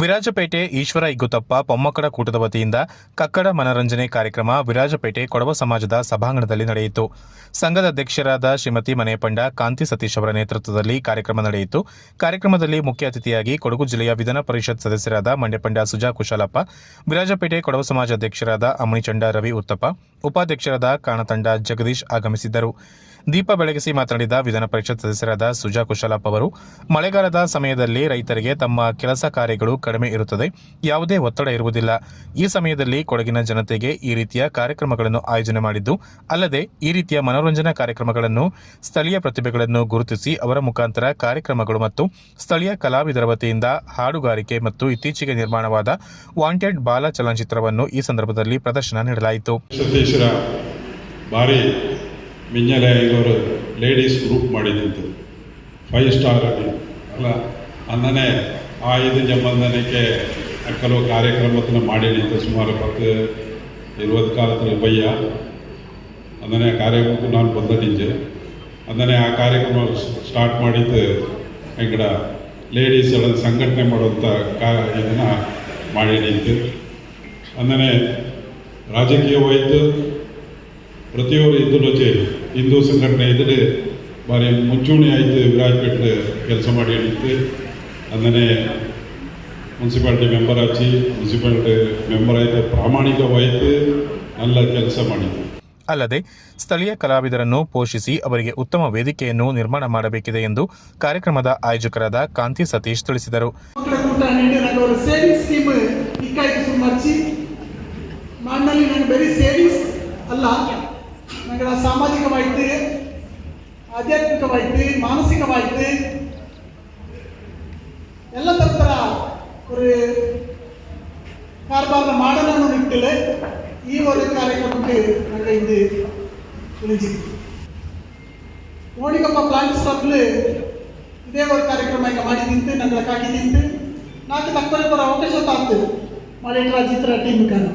ವಿರಾಜಪೇಟೆ ಈಶ್ವರ ಇಗ್ಗುತಪ್ಪ ಪೊಮ್ಮಕ್ಕಳ ಕೂಟದ ವತಿಯಿಂದ ಕಕ್ಕಡ ಮನರಂಜನೆ ಕಾರ್ಯಕ್ರಮ ವಿರಾಜಪೇಟೆ ಕೊಡವ ಸಮಾಜದ ಸಭಾಂಗಣದಲ್ಲಿ ನಡೆಯಿತು. ಸಂಘದ ಅಧ್ಯಕ್ಷರಾದ ಶ್ರೀಮತಿ ಮನೆಯಪಂಡ ಕಾಂತಿ ಸತೀಶ್ ಅವರ ನೇತೃತ್ವದಲ್ಲಿ ಕಾರ್ಯಕ್ರಮ ನಡೆಯಿತು. ಕಾರ್ಯಕ್ರಮದಲ್ಲಿ ಮುಖ್ಯ ಅತಿಥಿಯಾಗಿ ಕೊಡಗು ಜಿಲ್ಲೆಯ ವಿಧಾನ ಪರಿಷತ್ ಸದಸ್ಯರಾದ ಮಂಡ್ಯಪಂಡ ಸುಜಾ ಕುಶಾಲಪ್ಪ, ವಿರಾಜಪೇಟೆ ಕೊಡವ ಸಮಾಜ ಅಧ್ಯಕ್ಷರಾದ ಅಮಣಿಚಂಡ ರವಿ ಉತ್ತಪ್ಪ, ಉಪಾಧ್ಯಕ್ಷರಾದ ಕಾಣತಂಡ ಜಗದೀಶ್ ಆಗಮಿಸಿದ್ದರು. ದೀಪ ಬೆಳಗಿಸಿ ಮಾತನಾಡಿದ ವಿಧಾನ ಪರಿಷತ್ ಸದಸ್ಯರಾದ ಸುಜಾ ಕುಶಾಲಪ್ಪ ಅವರು, ಮಳೆಗಾಲದ ಸಮಯದಲ್ಲಿ ರೈತರಿಗೆ ತಮ್ಮ ಕೆಲಸ ಕಾರ್ಯಗಳು ಕಡಿಮೆ ಇರುತ್ತದೆ, ಯಾವುದೇ ಒತ್ತಡ ಇರುವುದಿಲ್ಲ. ಈ ಸಮಯದಲ್ಲಿ ಕೊಡಗಿನ ಜನತೆಗೆ ಈ ರೀತಿಯ ಕಾರ್ಯಕ್ರಮಗಳನ್ನು ಆಯೋಜನೆ ಮಾಡಿದ್ದು ಅಲ್ಲದೆ ಈ ರೀತಿಯ ಮನೋರಂಜನಾ ಕಾರ್ಯಕ್ರಮಗಳನ್ನು ಸ್ಥಳೀಯ ಪ್ರತಿಭೆಗಳನ್ನು ಗುರುತಿಸಿ ಅವರ ಮುಖಾಂತರ ಕಾರ್ಯಕ್ರಮಗಳು ಮತ್ತು ಸ್ಥಳೀಯ ಕಲಾವಿದರ ವತಿಯಿಂದ ಹಾಡುಗಾರಿಕೆ ಮತ್ತು ಇತ್ತೀಚೆಗೆ ನಿರ್ಮಾಣವಾದ ವಾಂಟೆಡ್ ಬಾಲ ಚಲನಚಿತ್ರವನ್ನು ಈ ಸಂದರ್ಭದಲ್ಲಿ ಪ್ರದರ್ಶನ ನೀಡಲಾಯಿತು. ಮಿಂಜಲೆ ಇವರು ಲೇಡೀಸ್ ಗ್ರೂಪ್ ಮಾಡಿದ್ದು 5 ಸ್ಟಾರ್ ಅಲ್ಲ ಅಂದನೆ ಆ ಇದು ಜಂಬಂಧನಕ್ಕೆ ಕೆಲವು ಕಾರ್ಯಕ್ರಮವನ್ನು ಮಾಡಿದ್ದು ಸುಮಾರು 10-20 ಕಾಲದಲ್ಲಿ ಬಯ್ಯ ಅಂದನೆ ಕಾರ್ಯಕ್ರಮಕ್ಕೂ ನಾನು ಬಂದಿದ್ದೆ. ಅಂದನೆ ಆ ಕಾರ್ಯಕ್ರಮ ಸ್ಟಾರ್ಟ್ ಮಾಡಿದ್ದು ಹೆಂಗಡ ಲೇಡೀಸ್ ಎಲ್ಲ ಸಂಘಟನೆ ಮಾಡುವಂಥ ಇದನ್ನು ಮಾಡಿದ್ದು. ಅಂದನೆ ರಾಜಕೀಯವಾಯಿತು ಪ್ರತಿಯೊಬ್ಬರು ಇದ್ದು ಹಿಂದೂ ಸಂಘಟನೆ ಇದ್ದರೆ ಭಾರಿ ಮುಂಚೂಣಿ ಆಯಿತು. ವಿರಾಜಪೇಟೆ ಕೆಲಸ ಮಾಡಿ ಹಿಡಿತು. ಅಂದನೆ ಮುನ್ಸಿಪಾಲ್ಟಿ ಮೆಂಬರ್ ಹಚ್ಚಿ ಮುನ್ಸಿಪಾಲ್ಟಿ ಮೆಂಬರ್ ಆಯಿತು, ಪ್ರಾಮಾಣಿಕವಾಯಿತು, നല്ല ಕೆಲಸ ಮಾಡಿತು. ಅಲ್ಲದೆ ಸ್ಥಳೀಯ ಕಲಾವಿದರನ್ನು ಪೋಷಿಸಿ ಅವರಿಗೆ ಉತ್ತಮ ವೇದಿಕೆಯನ್ನು ನಿರ್ಮಾಣ ಮಾಡಬೇಕಿದೆ ಎಂದು ಕಾರ್ಯಕ್ರಮದ ಆಯೋಜಕರಾದ ಕಾಂತಿ ಸತೀಶ್ ತಿಳಿಸಿದರು. ഞങ്ങളുടെ സാമാജികമായിട്ട് ആധ്യാത്മികമായിട്ട് മാനസികമായിട്ട് എല്ലാ തരത്തില ഒരു ಕಾರ್ಬಾರ ಮಾಡೋಣ ನಿಟ್ಟಿല് ಈ ಒಂದು ಕಾರ್ಯಕ್ರಮಕ್ಕೆ ನನಗೆ ಇಂದು ತಿಳಿಸಿತ್ತು. ಮೋಣಿಗಪ್ಪ ಪ್ಲಾಂಟ್ಸ್ ಕ್ಲಬ್ಲು ಇದೇ ಒಂದು ಕಾರ್ಯಕ್ರಮ ಈಗ ಮಾಡಿದಿಂತು ನಂಗೆ ಹಾಕಿದಿಂತು ನಾಲ್ಕು ತಕ್ಕರೆ ಬರೋ ಅವಕಾಶ ತಾತ್ತು ಮಾಡಿಟ್ರ ಚಿತ್ರ ಟೀಮ್ ಕಾರಣ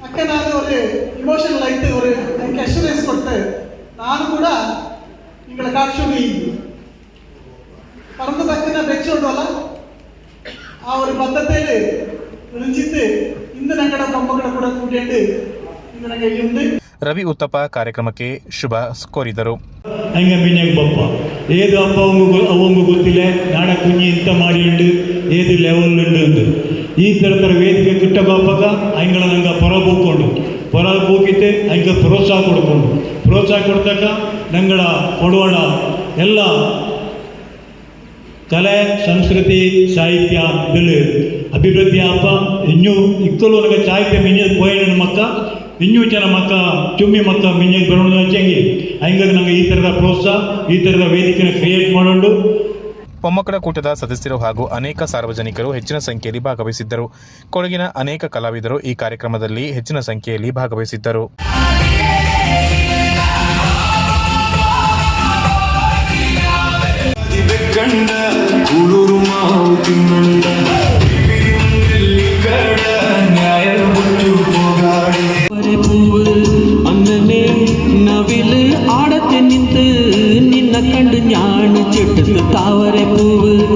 ಅಕ್ಕ ನಾನು ஒரு இமோஷனல் ஆகிட்டு ஒரு எனக்கு அஷூரன்ஸ் கொடுத்து ನಾನು ಕೂಡ ನಿಂಗಳ ಕಾಕ್ಷುಡಿ ಪರಂತ ತಕ್ಕನ ಬೆಚ್ಚೋಡಲ್ಲ ಆ ಒಂದು ಬದ್ಧತೆಯಲ್ಲಿ ನಿಂಚಿತ್ತು ಇಂದು ನಂಗಡ ಬೊಮ್ಮಗಳ ಕೂಡ ಕೂಡಿಟ್ಟು ಇಂದು ನಂಗೆ ಇಲ್ಲಿ ರವಿ ಉತ್ತಪ್ಪ ಕಾರ್ಯಕ್ರಮಕ್ಕೆ ಶುಭ ಕೋರಿದರು. ಹಂಗ ಮಿನ್ಯಾಗ ಬಪ್ಪ ಏದು ಅಪ್ಪ ಅವಂಗ ಗೊತ್ತಿಲ್ಲ ನಾಡ ಕುഞ്ഞി ಇಂತ ಮಾಡಿ ಉಂಡು ಏದು ಲೆವೆಲ್ ಉಂಡು ಅಂದು ಈ ಥರ ವೇದಿಕೆ ಕಿಟ್ಟ ಬಾಪಾಗ ಹಂಗಳ ನಂಗೆ ಪೊರ ಹೋಗಿದ್ದೆ ಹಂಗೆ ಪ್ರೋತ್ಸಾಹ ಕೊಡ್ತಕ್ಕ ನಂಗಳ ಕೊಡುವಣ ಎಲ್ಲ ಕಲೆ ಸಂಸ್ಕೃತಿ ಸಾಹಿತ್ಯ ಇದಳು ಅಭಿವೃದ್ಧಿ ಆಪ ಇನ್ನೂ ಇಕ್ಕಲು ನನಗೆ ಸಾಹಿತ್ಯ ಮಿಂಜದ ಪೋಯಿನ ಮಕ್ಕ ಇನ್ನೂ ಜನ ಮಕ್ಕ ಚುಮ್ಮಿ ಮಕ್ಕ ಮಿಂಜದ ಬರೋಣ ಹಂಗೆ ಹಂಗಾಗಿ ನಂಗೆ ಈ ಥರದ ಪ್ರೋತ್ಸಾಹ ಈ ಥರದ ವೇದಿಕೆನ ಕ್ರಿಯೇಟ್ ಮಾಡೋಣ. ಪೊಮ್ಮಕ್ಕಳ ಕೂಟದ ಸದಸ್ಯರು ಹಾಗೂ ಅನೇಕ ಸಾರ್ವಜನಿಕರು ಹೆಚ್ಚಿನ ಸಂಖ್ಯೆಯಲ್ಲಿ ಭಾಗವಹಿಸಿದ್ದರು. ಕೊಡಗಿನ ಅನೇಕ ಕಲಾವಿದರು ಈ ಕಾರ್ಯಕ್ರಮದಲ್ಲಿ ಹೆಚ್ಚಿನ ಸಂಖ್ಯೆಯಲ್ಲಿ ಭಾಗವಹಿಸಿದ್ದರು. ನವಿಲು ಆಡತ್ತೆ ನಿಂತು ನಿನ್ನ ಕಂಡು ஞான ಚೆಟ್ಟದ ತಾವರೆ ಪೂವು